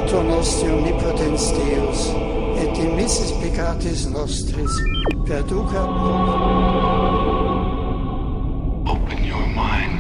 Creator nostri omnipotens Deus, et dimissis peccatis nostris, perducat nobis. Open your mind.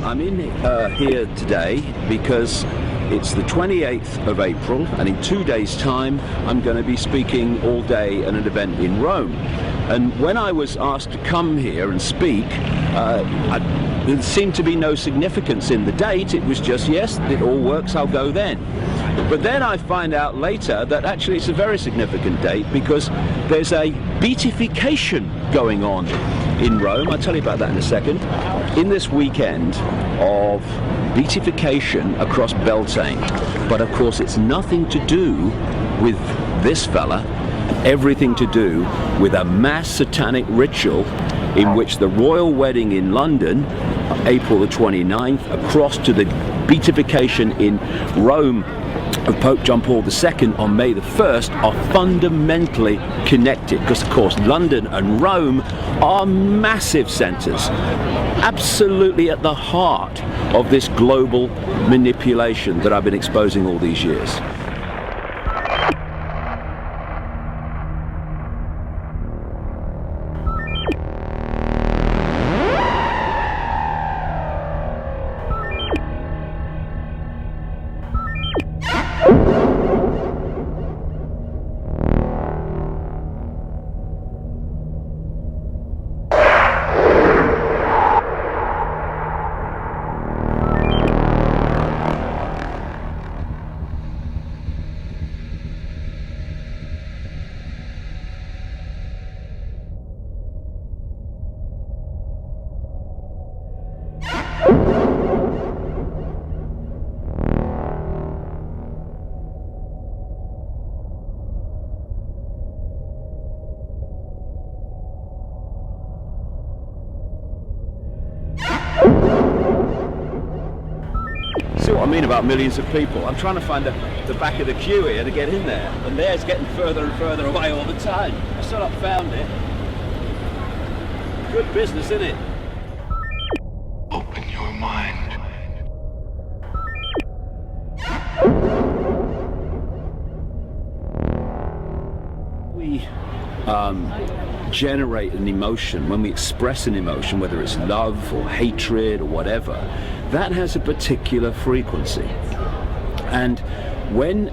I'm in here today because it's the 28th of April, and in 2 days' time I'm going to be speaking all day at an event in Rome. And when I was asked to come here and speak, there seemed to be no significance in the date. It was just, yes, it all works, I'll go then. But then I find out later that actually it's a very significant date because there's a beatification going on in Rome. I'll tell you about that in a second. In this weekend of beatification across Beltane. But of course it's nothing to do with this fella, everything to do with a mass satanic ritual in which the royal wedding in London, April the 29th, across to the beatification in Rome of Pope John Paul II on May the 1st are fundamentally connected, because of course London and Rome are massive centres, absolutely at the heart of this global manipulation that I've been exposing all these years. See what I mean about millions of people? I'm trying to find the back of the queue here to get in there, and there's getting further and further away all the time. I still haven't found it. Good business, isn't it? Open your mind. We generate an emotion, when we express an emotion, whether it's love or hatred or whatever, that has a particular frequency. And when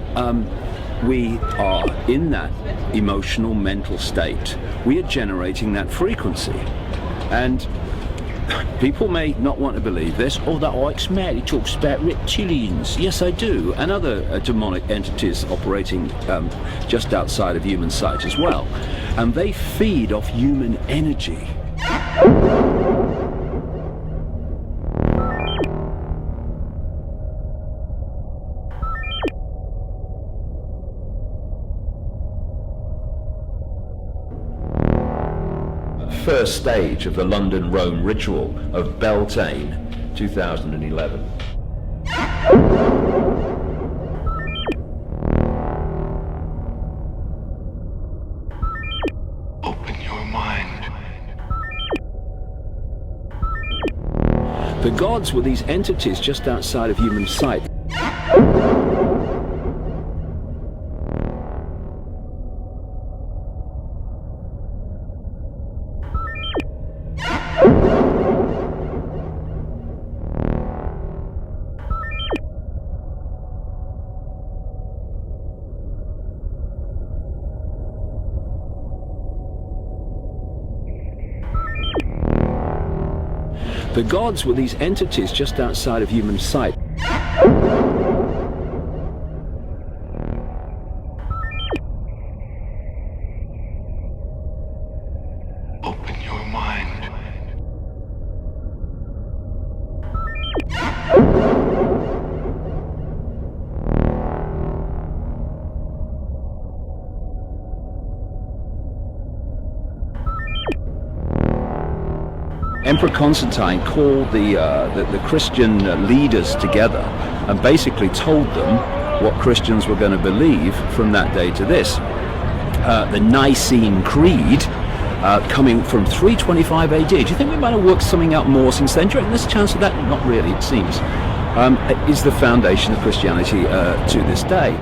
we are in that emotional mental state, we are generating that frequency. And people may not want to believe this. Oh, that Icke man, he talks about reptilians. Yes, I do. And other demonic entities operating just outside of human sight as well. And they feed off human energy. First stage of the London-Rome ritual of Beltane, 2011. Open your mind. The gods were these entities just outside of human sight. The gods were these entities just outside of human sight. Open your mind. Emperor Constantine called the Christian leaders together and basically told them what Christians were going to believe from that day to this. The Nicene Creed, coming from 325 AD. Do you think we might have worked something out more since then? Do you reckon there's a chance of that? Not really, it seems. Is the foundation of Christianity to this day.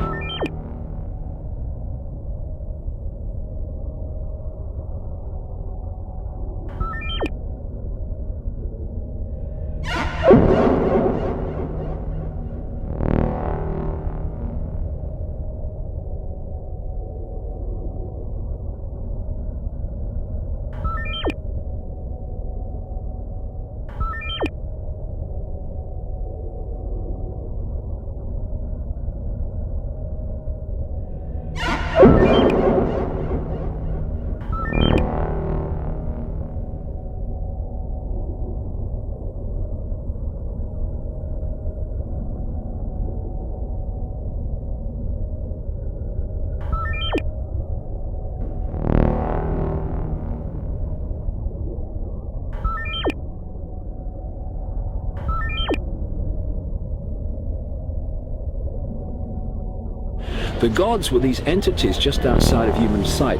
The gods were these entities just outside of human sight.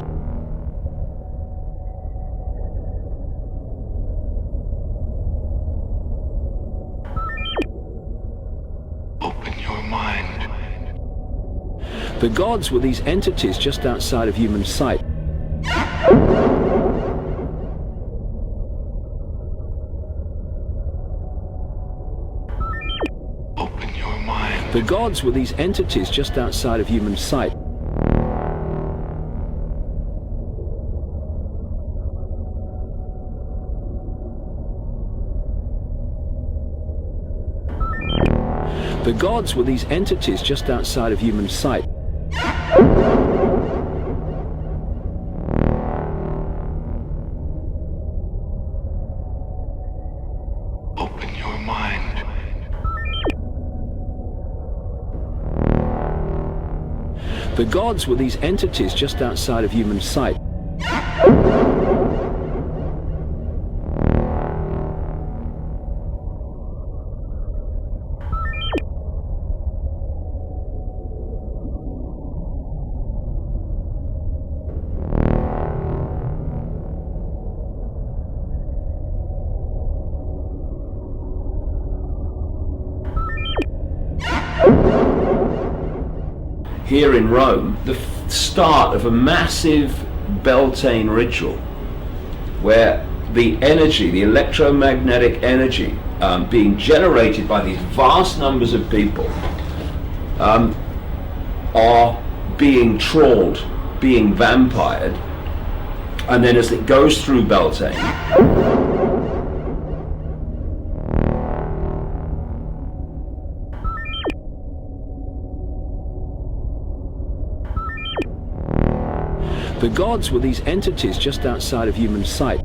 Open your mind. The gods were these entities just outside of human sight. Open your mind. The gods were these entities just outside of human sight. The gods were these entities just outside of human sight. Open your mind. The gods were these entities just outside of human sight. Here in Rome, the start of a massive Beltane ritual where the energy, the electromagnetic energy being generated by these vast numbers of people are being trawled, being vampired, and then as it goes through Beltane, the gods were these entities just outside of human sight.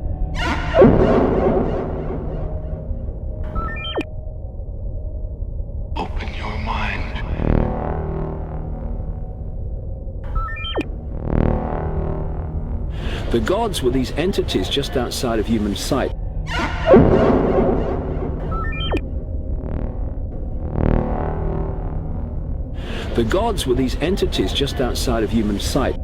Open your mind. The gods were these entities just outside of human sight. The gods were these entities just outside of human sight.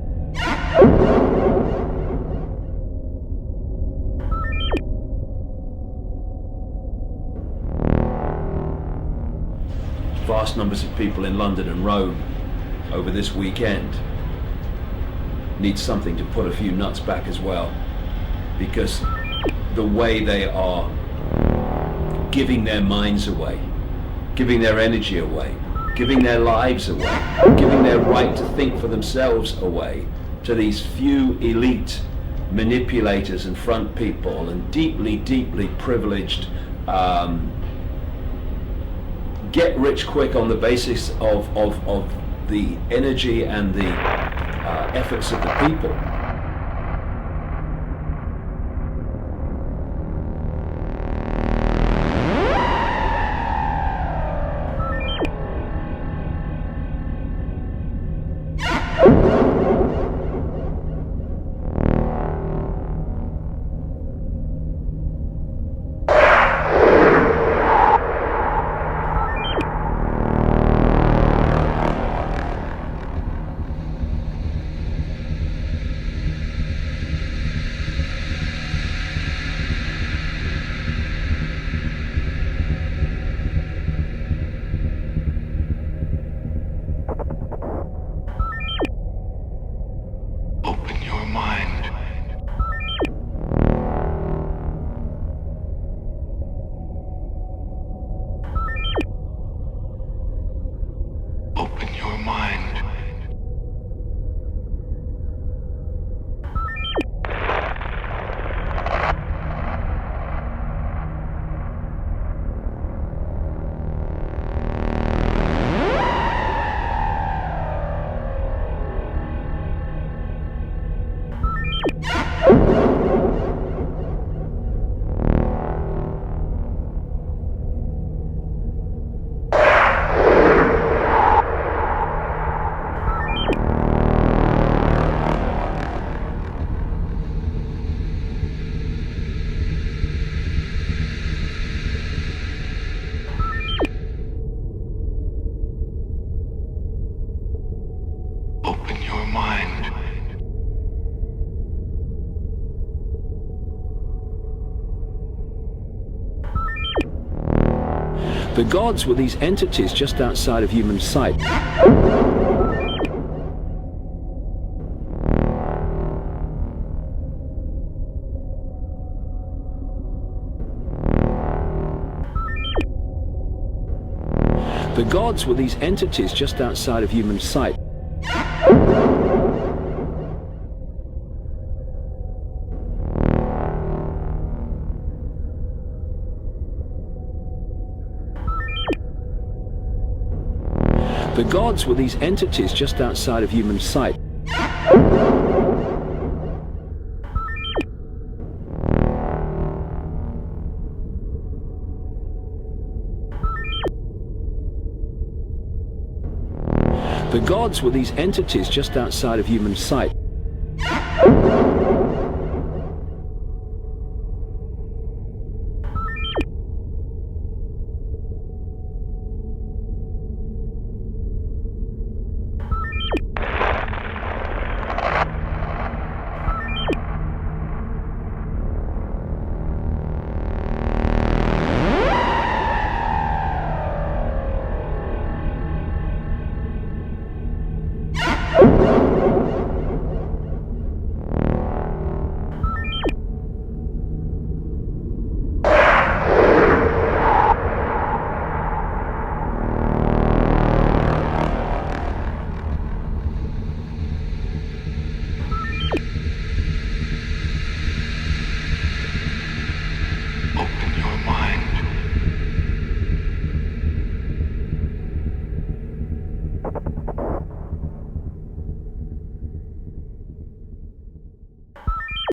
Vast numbers of people in London and Rome over this weekend need something to put a few nuts back as well, because the way they are giving their minds away, giving their energy away, giving their lives away, giving their right to think for themselves away to these few elite manipulators and front people and deeply, deeply privileged get rich quick on the basis of the energy and the efforts of the people. The gods were these entities just outside of human sight. The gods were these entities just outside of human sight. The gods were these entities just outside of human sight. The gods were these entities just outside of human sight.